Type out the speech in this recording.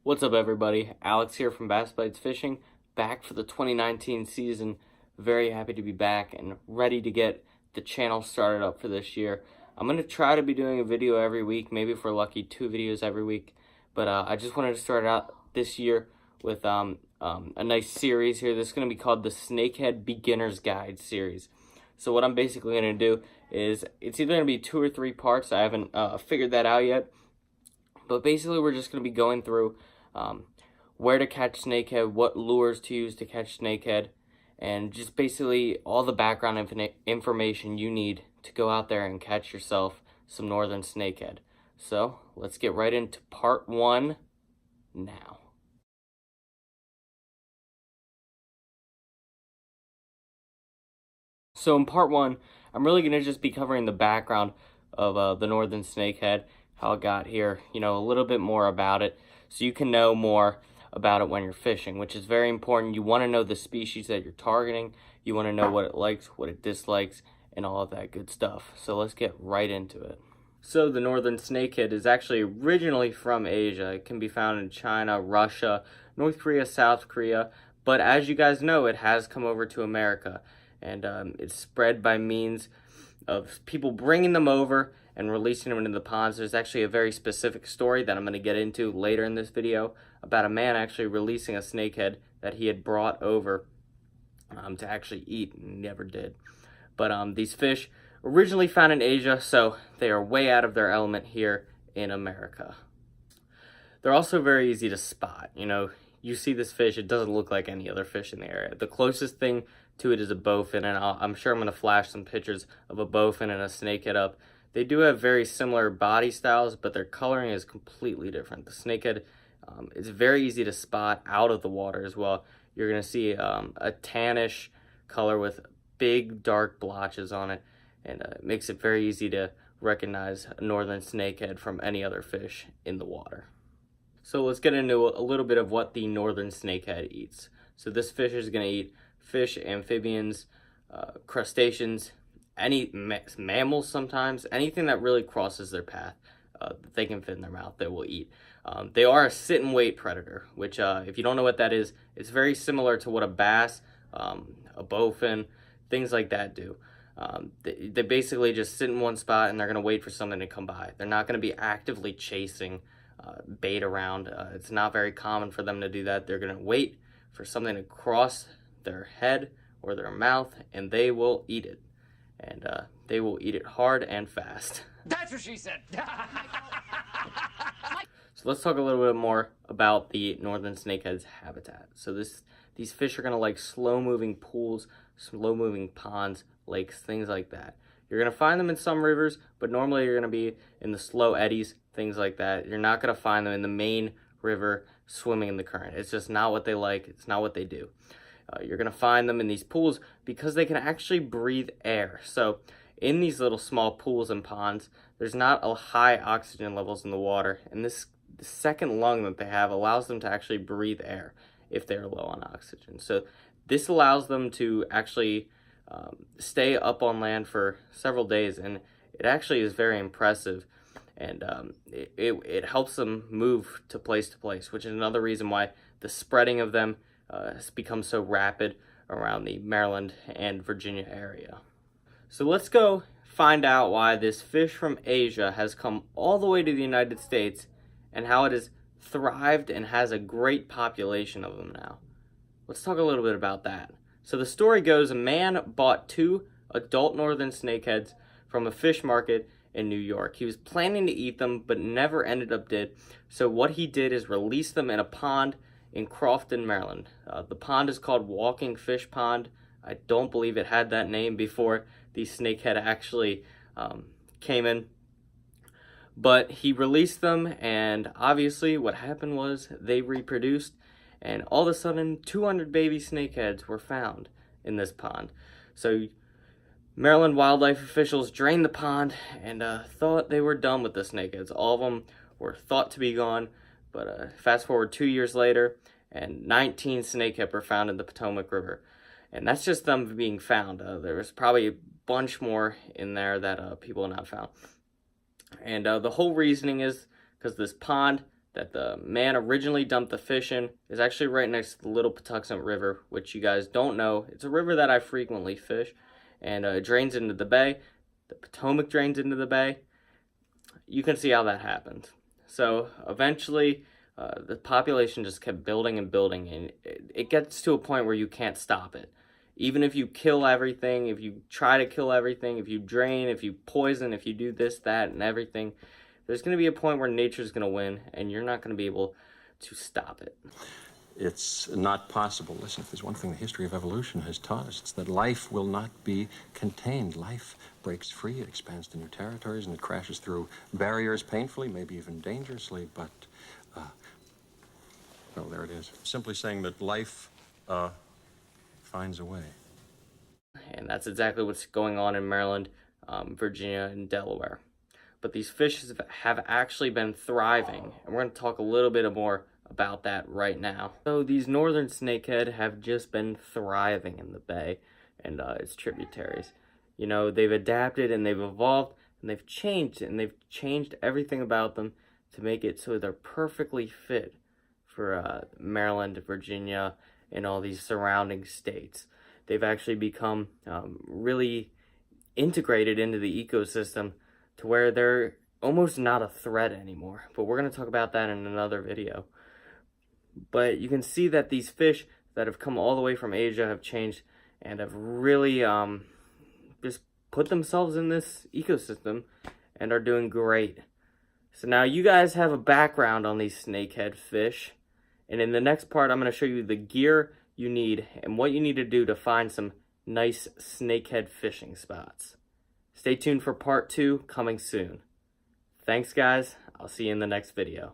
What's up, everybody? Alex here from Bass Bites Fishing, back for the 2019 season. Very happy to be back and ready to get the channel started up for this year. I'm going to try to be doing a video every week, maybe if we're lucky, 2 videos every week. But I just wanted to start out this year with a nice series here. This is going to be called the Snakehead Beginner's Guide series. So what I'm basically going to do is, it's either going to be 2 or 3 parts. I haven't figured that out yet. But basically, we're just going to be going through where to catch snakehead, what lures to use to catch snakehead, and just basically all the background information you need to go out there and catch yourself some northern snakehead. So let's get right into part 1 now. So in part 1, I'm really going to just be covering the background of the northern snakehead, how it got here, a little bit more about it, so you can know more about it when you're fishing, which is very important. You want to know the species that you're targeting, you want to know what it likes, what it dislikes, and all of that good stuff. So let's get right into it. So the northern snakehead is actually originally from Asia. It can be found in China, Russia, North Korea, South Korea, but as you guys know, it has come over to America, and it's spread by means of people bringing them over and releasing them into the ponds. There's actually a very specific story that I'm going to get into later in this video about a man actually releasing a snakehead that he had brought over to actually eat, and never did. But these fish originally found in Asia, so they are way out of their element here in America. They're also very easy to spot. You see this fish, it doesn't look like any other fish in the area. The closest thing to it is a bowfin, and I'm sure I'm going to flash some pictures of a bowfin and a snakehead up. They do have very similar body styles, but their coloring is completely different. The snakehead is very easy to spot out of the water as well. You're going to see a tannish color with big dark blotches on it, and it makes it very easy to recognize a northern snakehead from any other fish in the water. So let's get into a little bit of what the northern snakehead eats. So this fish is going to eat fish, amphibians, crustaceans, any mammals sometimes, anything that really crosses their path that they can fit in their mouth, they will eat. They are a sit and wait predator, which if you don't know what that is, it's very similar to what a bass, a bowfin, things like that do. They basically just sit in one spot and they're going to wait for something to come by. They're not going to be actively chasing bait around. It's not very common for them to do that. They're going to wait for something to cross their head or their mouth, and they will eat it. And they will eat it hard and fast. That's what she said. So let's talk a little bit more about the northern snakehead's habitat. So these fish are going to like slow-moving pools, slow-moving ponds, lakes, things like that. You're going to find them in some rivers, but normally you're going to be in the slow eddies, things like that. You're not going to find them in the main river swimming in the current. It's just not what they like. It's not what they do. You're going to find them in these pools because they can actually breathe air. So in these little small pools and ponds, there's not a high oxygen levels in the water, and this second lung that they have allows them to actually breathe air if they're low on oxygen. So this allows them to actually stay up on land for several days, and it actually is very impressive, and it helps them move to place, which is another reason why the spreading of them has become so rapid around the Maryland and Virginia area. So let's go find out why this fish from Asia has come all the way to the United States and how it has thrived and has a great population of them now. Let's talk a little bit about that. So the story goes, a man bought 2 adult northern snakeheads from a fish market in New York. He was planning to eat them, but never ended up did. So what he did is release them in a pond in Crofton, Maryland. The pond is called Walking Fish Pond. I don't believe it had that name before the snakehead actually came in. But he released them, and obviously what happened was they reproduced, and all of a sudden 200 baby snakeheads were found in this pond. So Maryland wildlife officials drained the pond and thought they were done with the snakeheads. All of them were thought to be gone. But fast forward 2 years later, and 19 snakehead were found in the Potomac River. And that's just them being found. There was probably a bunch more in there that people have not found. And the whole reasoning is because this pond that the man originally dumped the fish in is actually right next to the Little Patuxent River, which you guys don't know. It's a river that I frequently fish, and it drains into the bay. The Potomac drains into the bay. You can see how that happened. So eventually, the population just kept building and building, and it gets to a point where you can't stop it. Even if you kill everything, if you try to kill everything, if you drain, if you poison, if you do this, that, and everything, there's going to be a point where nature's going to win, and you're not going to be able to stop it. It's not possible. Listen, if there's one thing the history of evolution has taught us, it's that life will not be contained. Life breaks free, it expands to new territories, and it crashes through barriers painfully, maybe even dangerously, but, well, there it is. Simply saying that life, finds a way. And that's exactly what's going on in Maryland, Virginia, and Delaware. But these fishes have actually been thriving, and we're going to talk a little bit more about that right now. So these northern snakehead have just been thriving in the bay and its tributaries. You know, they've adapted and they've evolved and they've changed everything about them to make it so they're perfectly fit for Maryland, Virginia, and all these surrounding states. They've actually become really integrated into the ecosystem to where they're almost not a threat anymore. But we're going to talk about that in another video. But you can see that these fish that have come all the way from Asia have changed and have really just put themselves in this ecosystem and are doing great. So now you guys have a background on these snakehead fish. And in the next part, I'm going to show you the gear you need and what you need to do to find some nice snakehead fishing spots. Stay tuned for part 2 coming soon. Thanks, guys. I'll see you in the next video.